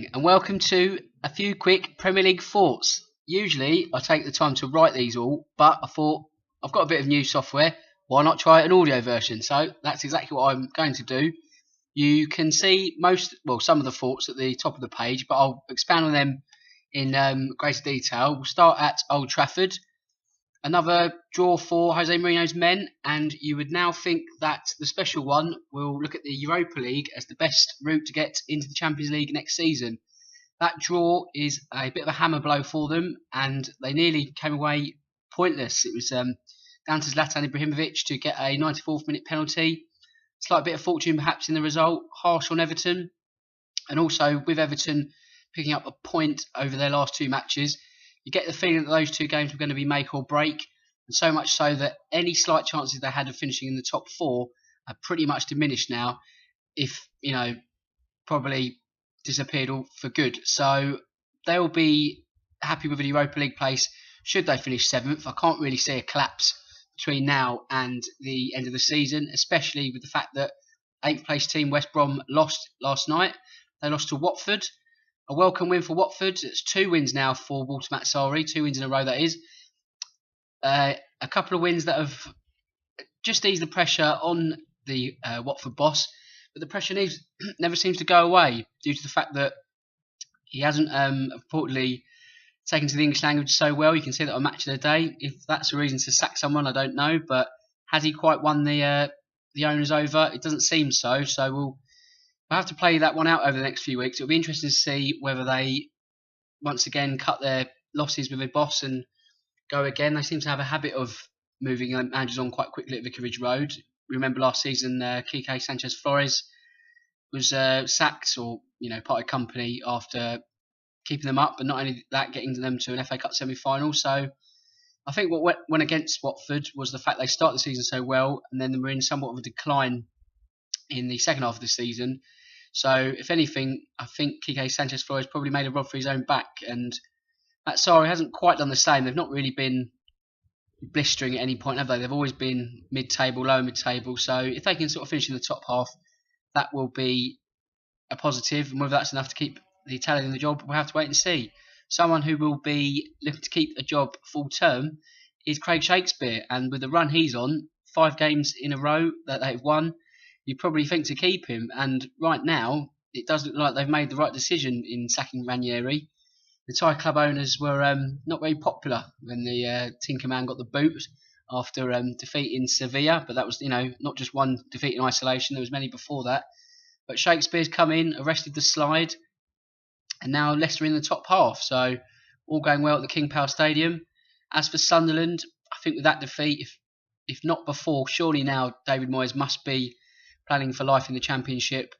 morning and welcome to a few quick Premier League thoughts. Usually I take the time to write these all, but I thought I've got a bit of new software, why not try an audio version? So that's exactly what I'm going to do. You can see some of the thoughts at the top of the page, but I'll expand on them in greater detail. We'll start at Old Trafford. Another draw for Jose Mourinho's men, and you would now think that the special one will look at the Europa League as the best route to get into the Champions League next season. That draw is a bit of a hammer blow for them, and they nearly came away pointless. It was down to Zlatan Ibrahimovic to get a 94th minute penalty. Slight bit of fortune perhaps in the result, harsh on Everton, and also with Everton picking up a point over their last two matches, you get the feeling that those two games were going to be make or break, and so much so that any slight chances they had of finishing in the top four are pretty much diminished now, if, probably disappeared all for good. So they'll be happy with a Europa League place should they finish 7th. I can't really see a collapse between now and the end of the season, especially with the fact that 8th place team West Brom lost last night. They lost to Watford. A welcome win for Watford. It's 2 wins now for Walter Matsari, 2 wins in a row that is. A couple of wins that have just eased the pressure on the Watford boss, but the pressure never seems to go away due to the fact that he hasn't reportedly taken to the English language so well. You can see that on Match of the Day. If that's a reason to sack someone, I don't know, but has he quite won the owners over? It doesn't seem so. So we'll have to play that one out over the next few weeks. It'll be interesting to see whether they once again cut their losses with their boss and go again. They seem to have a habit of moving managers on quite quickly at Vicarage Road. Remember last season, Quique Sanchez Flores was sacked or parted company after keeping them up, but not only that, getting them to an FA Cup semi-final. So I think what went against Watford was the fact they started the season so well, and then they were in somewhat of a decline in the second half of the season. So if anything, I think Quique Sanchez Flores probably made a rod for his own back, and Matsari hasn't quite done the same. They've not really been blistering at any point, have they? They've always been mid-table, lower mid-table. So if they can sort of finish in the top half, that will be a positive. And whether that's enough to keep the Italian in the job, we'll have to wait and see. Someone who will be looking to keep a job full term is Craig Shakespeare, and with the run he's on, 5 games in a row that they've won, you probably think to keep him. And right now, it does look like they've made the right decision in sacking Ranieri. The Thai club owners were not very popular when the Tinkerman got the boot after defeating Sevilla, but that was not just one defeat in isolation. There was many before that. But Shakespeare's come in, arrested the slide, and now Leicester in the top half. So all going well at the King Power Stadium. As for Sunderland, I think with that defeat, if not before, surely now David Moyes must be planning for life in the Championship.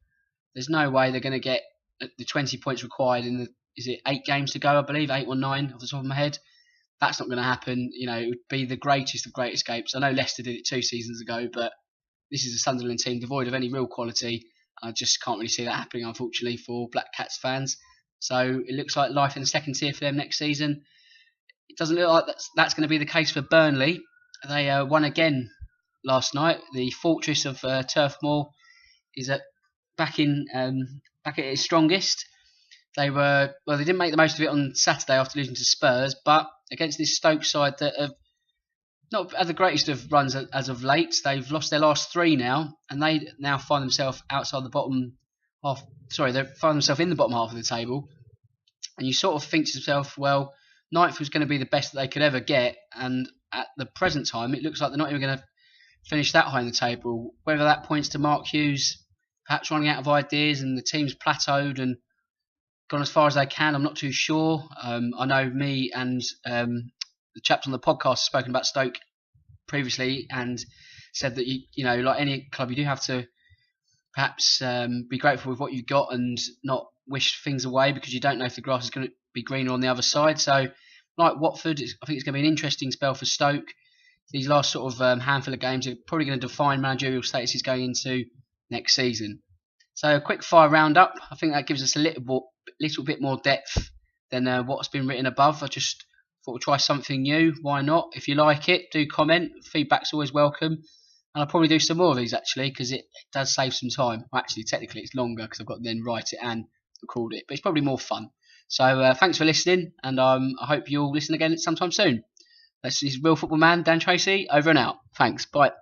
There's no way they're going to get the 20 points required in is it 8 games to go, I believe, 8 or 9 off the top of my head. That's not going to happen. It would be the greatest of great escapes. I know Leicester did it 2 seasons ago, but this is a Sunderland team devoid of any real quality. I just can't really see that happening, unfortunately, for Black Cats fans. So it looks like life in the second tier for them next season. It doesn't look like that's going to be the case for Burnley. They won again last night. The fortress of Turf Moor is back at its strongest. They didn't make the most of it on Saturday after losing to Spurs, but against this Stoke side that have not had the greatest of runs as of late, they've lost their last 3 now, and they now find themselves outside the bottom half. Sorry, they find themselves in the bottom half of the table, and you sort of think to yourself, well, 9th was going to be the best that they could ever get, and at the present time, it looks like they're not even going to finish that high in the table. Whether that points to Mark Hughes perhaps running out of ideas and the team's plateaued and gone as far as they can, I'm not too sure. I know me and the chaps on the podcast have spoken about Stoke previously and said that like any club, you do have to perhaps be grateful with what you've got and not wish things away, because you don't know if the grass is going to be greener on the other side. So like Watford, I think it's going to be an interesting spell for Stoke. These last sort of handful of games are probably going to define managerial statuses going into next season. So a quick fire roundup. I think that gives us a little bit more depth than what's been written above. I just thought we'd try something new. Why not? If you like it, do comment. Feedback's always welcome. And I'll probably do some more of these actually, because it does save some time. Well, actually, technically it's longer because I've got to then write it and record it, but it's probably more fun. So thanks for listening, and I hope you'll listen again sometime soon. This is Real Football Man Dan Tracy, over and out. Thanks, bye.